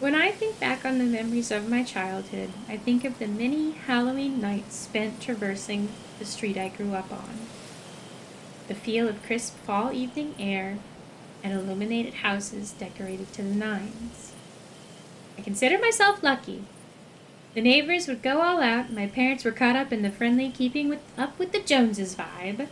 When I think back on the memories of my childhood, I think of the many Halloween nights spent traversing the street I grew up on. The feel of crisp fall evening air and illuminated houses decorated to the nines. I considered myself lucky. The neighbors would go all out, and my parents were caught up in the friendly up with the Joneses vibe.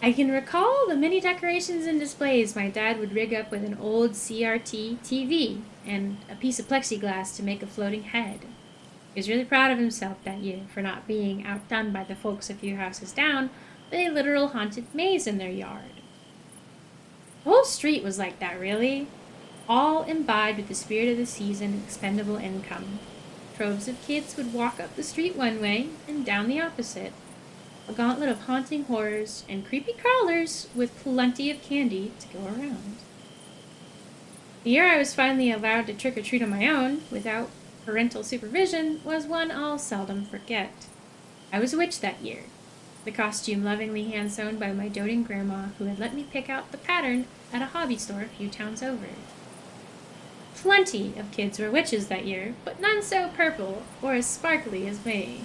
I can recall the many decorations and displays my dad would rig up with an old CRT TV and a piece of plexiglass to make a floating head. He was really proud of himself that year for not being outdone by the folks a few houses down with a literal haunted maze in their yard. The whole street was like that, really, all imbibed with the spirit of the season and expendable income. Troves of kids would walk up the street one way and down the opposite. A gauntlet of haunting horrors and creepy crawlers with plenty of candy to go around. The year I was finally allowed to trick-or-treat on my own, without parental supervision, was one I'll seldom forget. I was a witch that year, the costume lovingly hand-sewn by my doting grandma, who had let me pick out the pattern at a hobby store a few towns over. Plenty of kids were witches that year, but none so purple or as sparkly as me.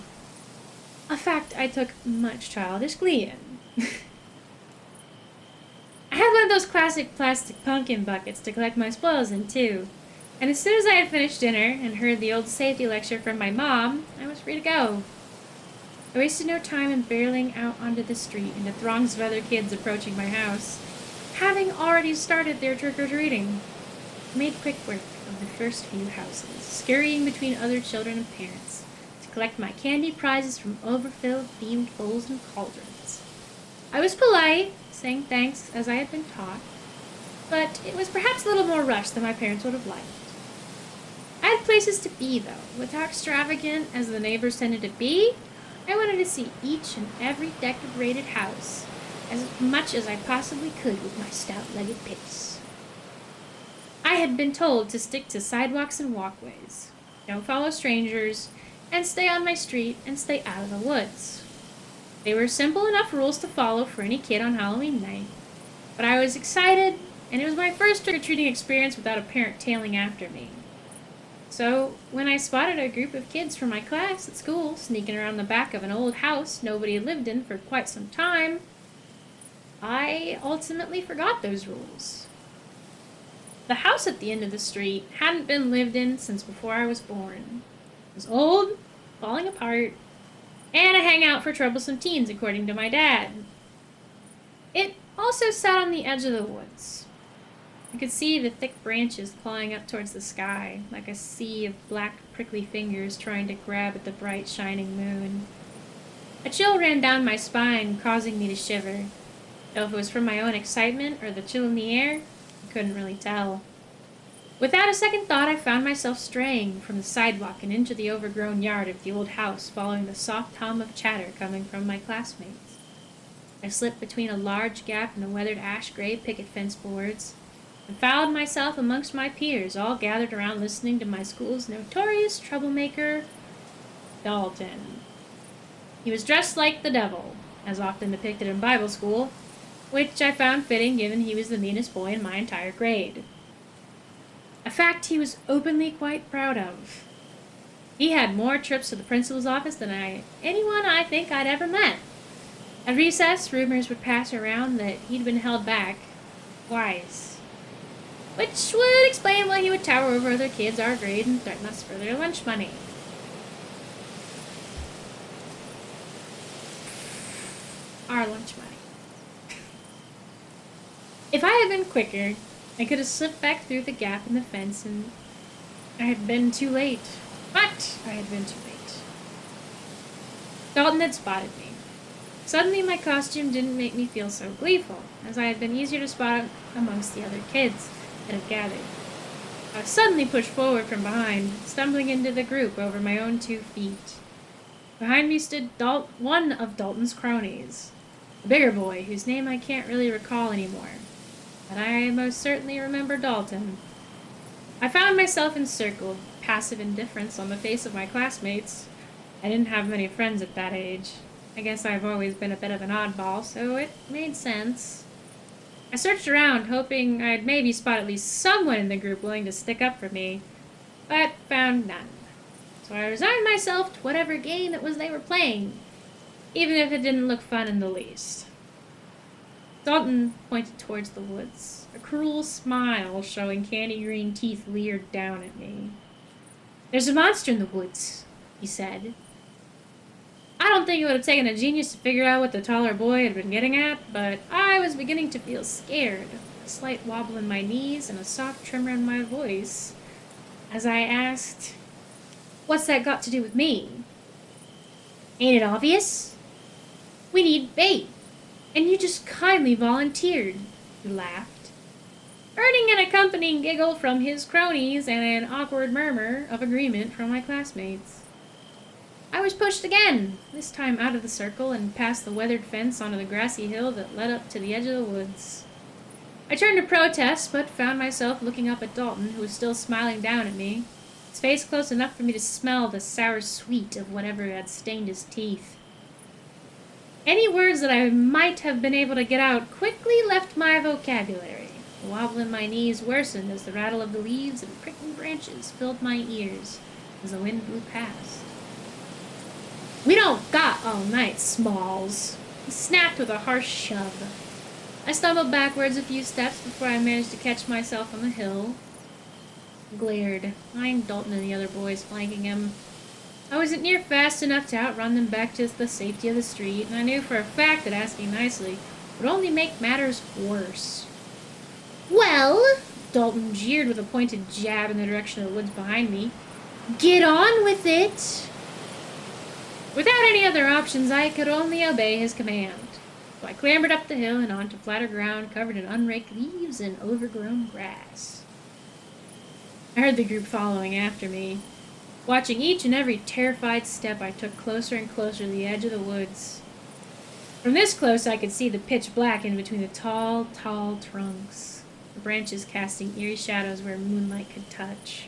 A fact I took much childish glee in. I had one of those classic plastic pumpkin buckets to collect my spoils in, too. And as soon as I had finished dinner and heard the old safety lecture from my mom, I was free to go. I wasted no time in barreling out onto the street into throngs of other kids approaching my house, having already started their trick-or-treating. I made quick work of the first few houses, scurrying between other children and parents, to collect my candy prizes from overfilled themed bowls and cauldrons. I was polite, saying thanks as I had been taught, but it was perhaps a little more rushed than my parents would have liked. I had places to be, though. With how extravagant as the neighbors tended to be, I wanted to see each and every decorated house as much as I possibly could with my stout-legged pace. I had been told to stick to sidewalks and walkways, don't follow strangers, and stay on my street and stay out of the woods. They were simple enough rules to follow for any kid on Halloween night, but I was excited, and it was my first trick-or-treating experience without a parent tailing after me. So, when I spotted a group of kids from my class at school sneaking around the back of an old house nobody had lived in for quite some time, I ultimately forgot those rules. The house at the end of the street hadn't been lived in since before I was born. It was old, falling apart, and a hangout for troublesome teens, according to my dad. It also sat on the edge of the woods. I could see the thick branches clawing up towards the sky, like a sea of black, prickly fingers trying to grab at the bright, shining moon. A chill ran down my spine, causing me to shiver. Though if it was from my own excitement or the chill in the air, I couldn't really tell. Without a second thought, I found myself straying from the sidewalk and into the overgrown yard of the old house, following the soft hum of chatter coming from my classmates. I slipped between a large gap in the weathered ash-gray picket fence boards, and found myself amongst my peers, all gathered around listening to my school's notorious troublemaker, Dalton. He was dressed like the devil, as often depicted in Bible school, which I found fitting given he was the meanest boy in my entire grade. A fact he was openly quite proud of. He had more trips to the principal's office than anyone I think I'd ever met. At recess, rumors would pass around that he'd been held back twice, which would explain why he would tower over other kids our grade and threaten us for their lunch money. Our lunch money. If I had been quicker, I could have slipped back through the gap in the fence, and I had been too late. But I had been too late. Dalton had spotted me. Suddenly my costume didn't make me feel so gleeful, as I had been easier to spot amongst the other kids that had gathered. I was suddenly pushed forward from behind, stumbling into the group over my own 2 feet. Behind me stood one of Dalton's cronies, a bigger boy whose name I can't really recall anymore. But I most certainly remember Dalton. I found myself encircled, passive indifference on the face of my classmates. I didn't have many friends at that age. I guess I've always been a bit of an oddball, so it made sense. I searched around, hoping I'd maybe spot at least someone in the group willing to stick up for me, but found none. So I resigned myself to whatever game it was they were playing, even if it didn't look fun in the least. Dalton pointed towards the woods. A cruel smile showing candy green teeth leered down at me. "There's a monster in the woods," he said. I don't think it would have taken a genius to figure out what the taller boy had been getting at, but I was beginning to feel scared, a slight wobble in my knees and a soft tremor in my voice, as I asked, "What's that got to do with me?" "Ain't it obvious? We need bait, and you just kindly volunteered," he laughed, earning an accompanying giggle from his cronies and an awkward murmur of agreement from my classmates. I was pushed again, this time out of the circle and past the weathered fence onto the grassy hill that led up to the edge of the woods. I turned to protest, but found myself looking up at Dalton, who was still smiling down at me, his face close enough for me to smell the sour sweet of whatever had stained his teeth. Any words that I might have been able to get out quickly left my vocabulary. The wobble in my knees worsened as the rattle of the leaves and pricking branches filled my ears as the wind blew past. "We don't got all night, Smalls," he snapped with a harsh shove. I stumbled backwards a few steps before I managed to catch myself on the hill. Glared, eyeing Dalton and the other boys flanking him. I wasn't near fast enough to outrun them back to the safety of the street, and I knew for a fact that asking nicely would only make matters worse. "Well," Dalton jeered with a pointed jab in the direction of the woods behind me, "get on with it." Without any other options, I could only obey his command. So I clambered up the hill and onto flatter ground covered in unraked leaves and overgrown grass. I heard the group following after me. Watching each and every terrified step, I took closer and closer to the edge of the woods. From this close, I could see the pitch black in between the tall, tall trunks, the branches casting eerie shadows where moonlight could touch.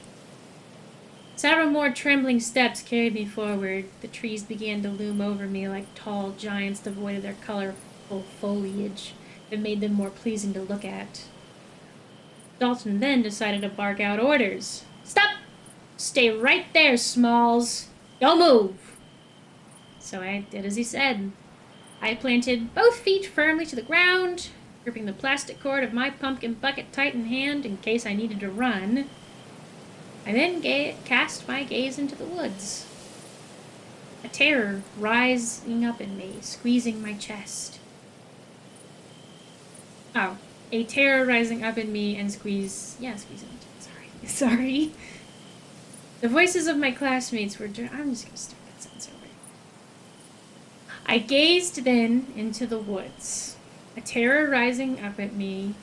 Several more trembling steps carried me forward. The trees began to loom over me like tall giants devoid of their colorful foliage that made them more pleasing to look at. Dalton then decided to bark out orders. "Stop! Stay right there, Smalls! Don't move!" So I did as he said. I planted both feet firmly to the ground, gripping the plastic cord of my pumpkin bucket tight in hand in case I needed to run. I then cast my gaze into the woods. A terror rising up in me, squeezing my chest. Oh, a terror rising up in me and squeezing my chest. Sorry. The voices of my classmates were... I'm just going to start that sentence over. I gazed then into the woods. A terror rising up at me.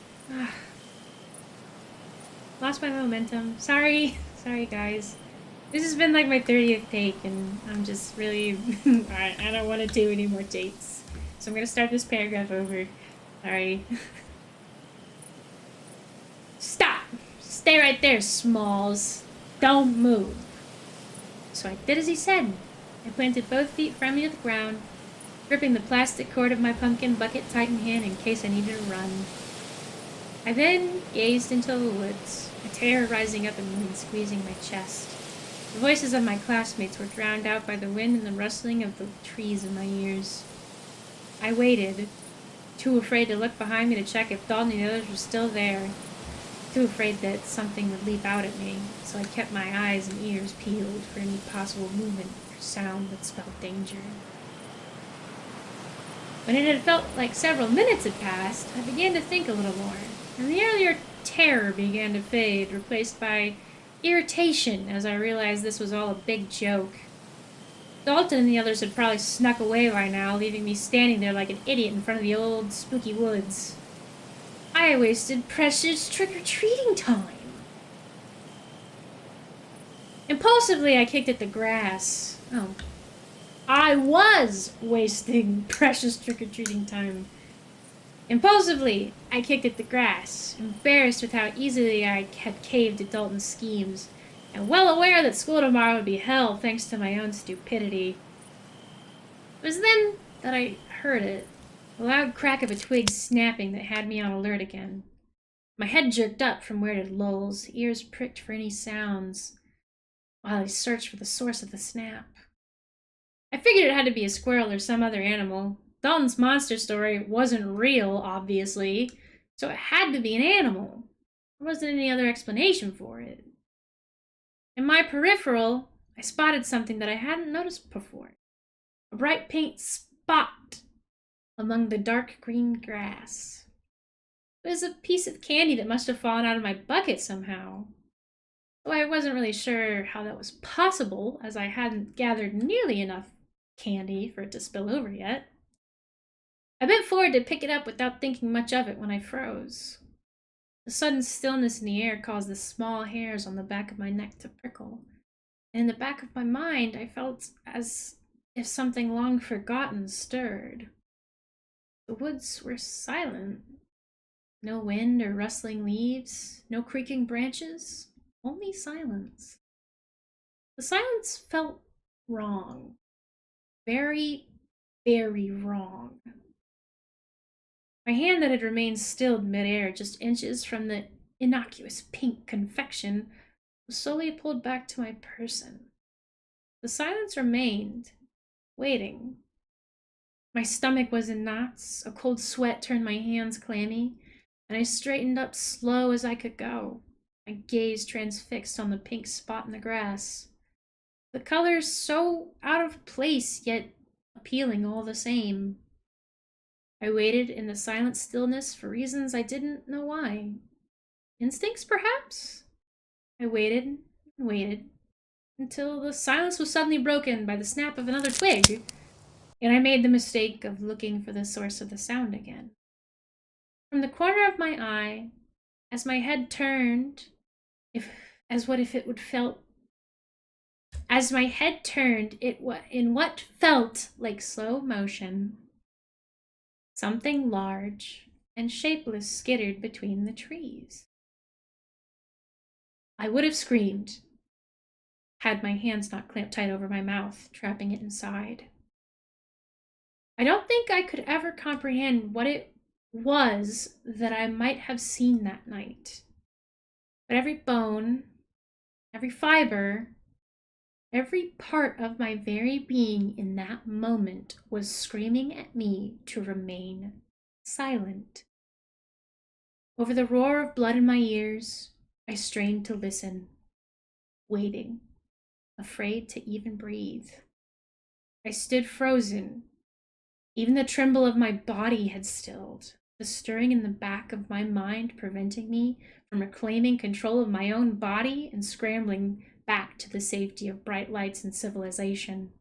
Lost my momentum. Sorry, guys. This has been like my 30th take, and I'm just really... I don't want to do any more takes. So I'm going to start this paragraph over. Sorry. "Stop! Stay right there, Smalls. Don't move." So I did as he said. I planted both feet firmly to the ground, gripping the plastic cord of my pumpkin bucket tight in hand in case I needed to run. I then gazed into the woods, a terror rising up in me and squeezing my chest. The voices of my classmates were drowned out by the wind and the rustling of the trees in my ears. I waited, too afraid to look behind me to check if Dalton and the others were still there, too afraid that something would leap out at me, so I kept my eyes and ears peeled for any possible movement or sound that spelled danger. When it had felt like several minutes had passed, I began to think a little more, and the earlier terror began to fade, replaced by irritation as I realized this was all a big joke. Dalton and the others had probably snuck away by now, leaving me standing there like an idiot in front of the old, spooky woods. I wasted precious trick-or-treating time. Impulsively, I kicked at the grass. Oh. I was wasting precious trick-or-treating time. Impulsively, I kicked at the grass, embarrassed with how easily I had caved to Dalton's schemes, and well aware that school tomorrow would be hell thanks to my own stupidity. It was then that I heard it. The loud crack of a twig snapping that had me on alert again. My head jerked up from where it had lulls, ears pricked for any sounds, while I searched for the source of the snap. I figured it had to be a squirrel or some other animal. Dalton's monster story wasn't real, obviously, so it had to be an animal. There wasn't any other explanation for it. In my peripheral, I spotted something that I hadn't noticed before. A bright pink spot among the dark green grass. It was a piece of candy that must have fallen out of my bucket somehow. Though I wasn't really sure how that was possible, as I hadn't gathered nearly enough candy for it to spill over yet. I bent forward to pick it up without thinking much of it when I froze. The sudden stillness in the air caused the small hairs on the back of my neck to prickle, and in the back of my mind I felt as if something long forgotten stirred. The woods were silent. No wind or rustling leaves, no creaking branches, only silence. The silence felt wrong. Very, very wrong. My hand that had remained stilled midair, just inches from the innocuous pink confection, was slowly pulled back to my person. The silence remained, waiting. My stomach was in knots, a cold sweat turned my hands clammy, and I straightened up slow as I could go, my gaze transfixed on the pink spot in the grass. The colors so out of place, yet appealing all the same. I waited in the silent stillness for reasons I didn't know why. Instincts, perhaps? I waited and waited until the silence was suddenly broken by the snap of another twig, and I made the mistake of looking for the source of the sound again. From the corner of my eye, as my head turned, as my head turned, in what felt like slow motion, something large and shapeless skittered between the trees. I would have screamed had my hands not clamped tight over my mouth, trapping it inside. I don't think I could ever comprehend what it was that I might have seen that night. But every bone, every fiber, every part of my very being in that moment was screaming at me to remain silent. Over the roar of blood in my ears, I strained to listen, waiting, afraid to even breathe. I stood frozen. Even the tremble of my body had stilled, the stirring in the back of my mind preventing me from reclaiming control of my own body and scrambling back to the safety of bright lights and civilization.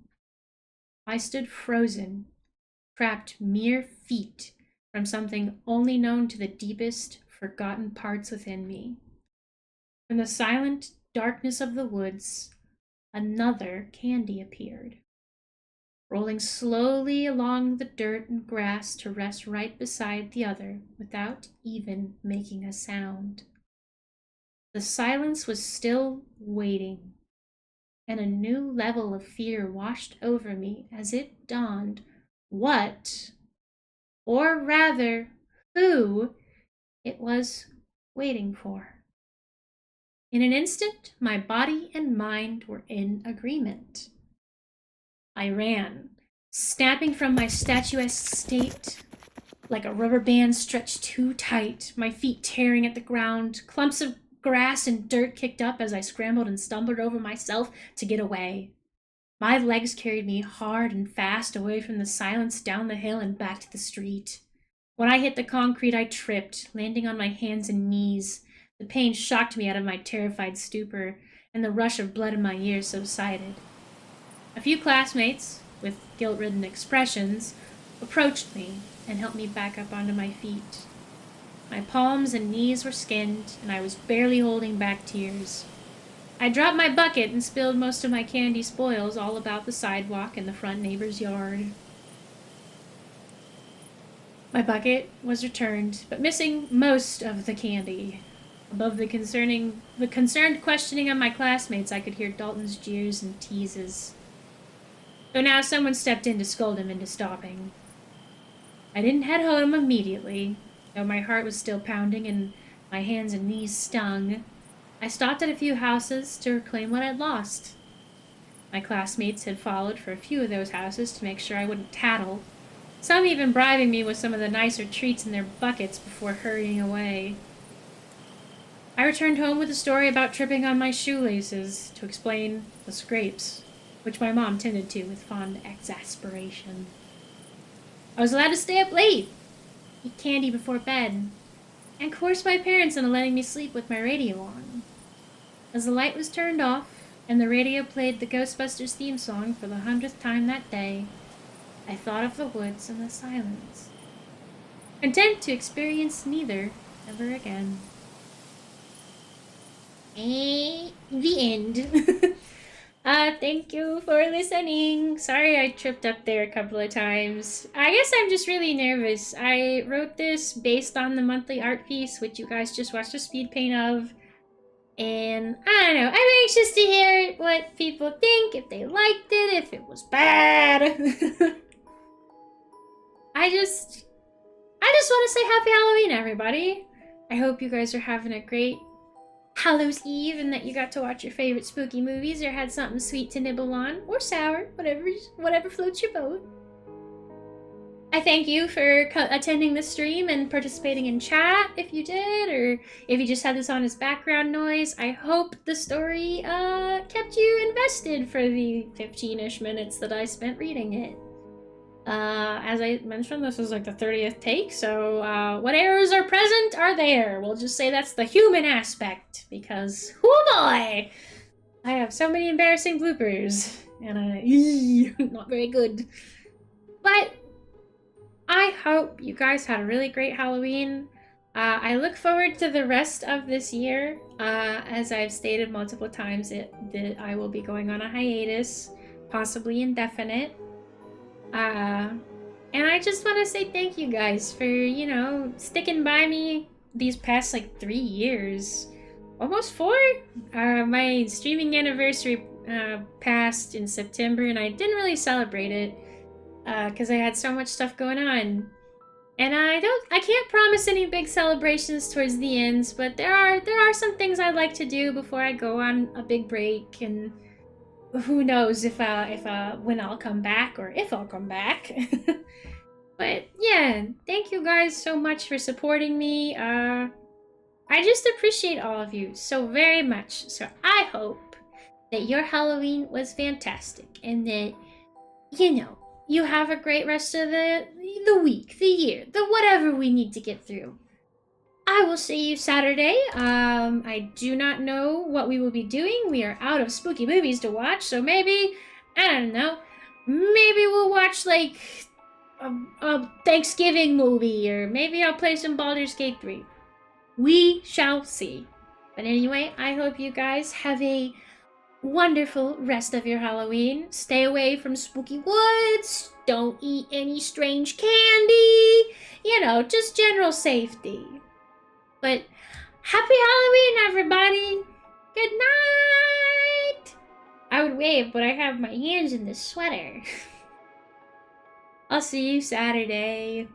I stood frozen, trapped mere feet from something only known to the deepest, forgotten parts within me. From the silent darkness of the woods, another candy appeared, rolling slowly along the dirt and grass to rest right beside the other without even making a sound. The silence was still waiting, and a new level of fear washed over me as it dawned what, or rather, who, it was waiting for. In an instant, my body and mind were in agreement. I ran, snapping from my statuesque state like a rubber band stretched too tight, my feet tearing at the ground, clumps of grass and dirt kicked up as I scrambled and stumbled over myself to get away. My legs carried me hard and fast away from the silence down the hill and back to the street. When I hit the concrete, I tripped, landing on my hands and knees. The pain shocked me out of my terrified stupor, and the rush of blood in my ears subsided. A few classmates, with guilt-ridden expressions, approached me and helped me back up onto my feet. My palms and knees were skinned, and I was barely holding back tears. I dropped my bucket and spilled most of my candy spoils all about the sidewalk in the front neighbor's yard. My bucket was returned, but missing most of the candy. Above the concerned questioning of my classmates, I could hear Dalton's jeers and teases. So now someone stepped in to scold him into stopping. I didn't head home immediately, though my heart was still pounding and my hands and knees stung. I stopped at a few houses to reclaim what I'd lost. My classmates had followed for a few of those houses to make sure I wouldn't tattle, some even bribing me with some of the nicer treats in their buckets before hurrying away. I returned home with a story about tripping on my shoelaces to explain the scrapes, which my mom tended to with fond exasperation. I was allowed to stay up late, eat candy before bed, and coerce my parents into letting me sleep with my radio on. As the light was turned off and the radio played the Ghostbusters theme song for the 100th time that day, I thought of the woods and the silence, content to experience neither ever again. The end. Thank you for listening. Sorry I tripped up there a couple of times. I guess I'm just really nervous. I wrote this based on the monthly art piece, which you guys just watched a speed paint of. And I don't know, I'm anxious to hear what people think, if they liked it, if it was bad. I just want to say happy Halloween, everybody. I hope you guys are having a great Hallows Eve and that you got to watch your favorite spooky movies or had something sweet to nibble on, or sour, whatever floats your boat. I thank you for attending the stream and participating in chat if you did, or if you just had this on as background noise. I hope the story kept you invested for the 15-ish minutes that I spent reading it. As I mentioned, this is like the 30th take, so what errors are present are there. We'll just say that's the human aspect, because, oh boy! I have so many embarrassing bloopers, and not very good. But I hope you guys had a really great Halloween. I look forward to the rest of this year. As I've stated multiple times, that I will be going on a hiatus, possibly indefinite. And I just want to say thank you guys for, sticking by me these past, 3 years. Almost 4? My streaming anniversary passed in September, and I didn't really celebrate it because I had so much stuff going on. And I can't promise any big celebrations towards the ends, but there are some things I'd like to do before I go on a big break, and who knows if when I'll come back or if I'll come back. But yeah, thank you guys so much for supporting me. I just appreciate all of you so very much. So I hope that your Halloween was fantastic and that, you have a great rest of the week, the year, the whatever we need to get through. I will see you Saturday. I do not know what we will be doing. We are out of spooky movies to watch, so maybe, I don't know, maybe we'll watch a Thanksgiving movie, or maybe I'll play some Baldur's Gate 3. We shall see. But anyway, I hope you guys have a wonderful rest of your Halloween. Stay away from spooky woods. Don't eat any strange candy. Just general safety. But happy Halloween, everybody! Good night! I would wave, but I have my hands in the sweater. I'll see you Saturday.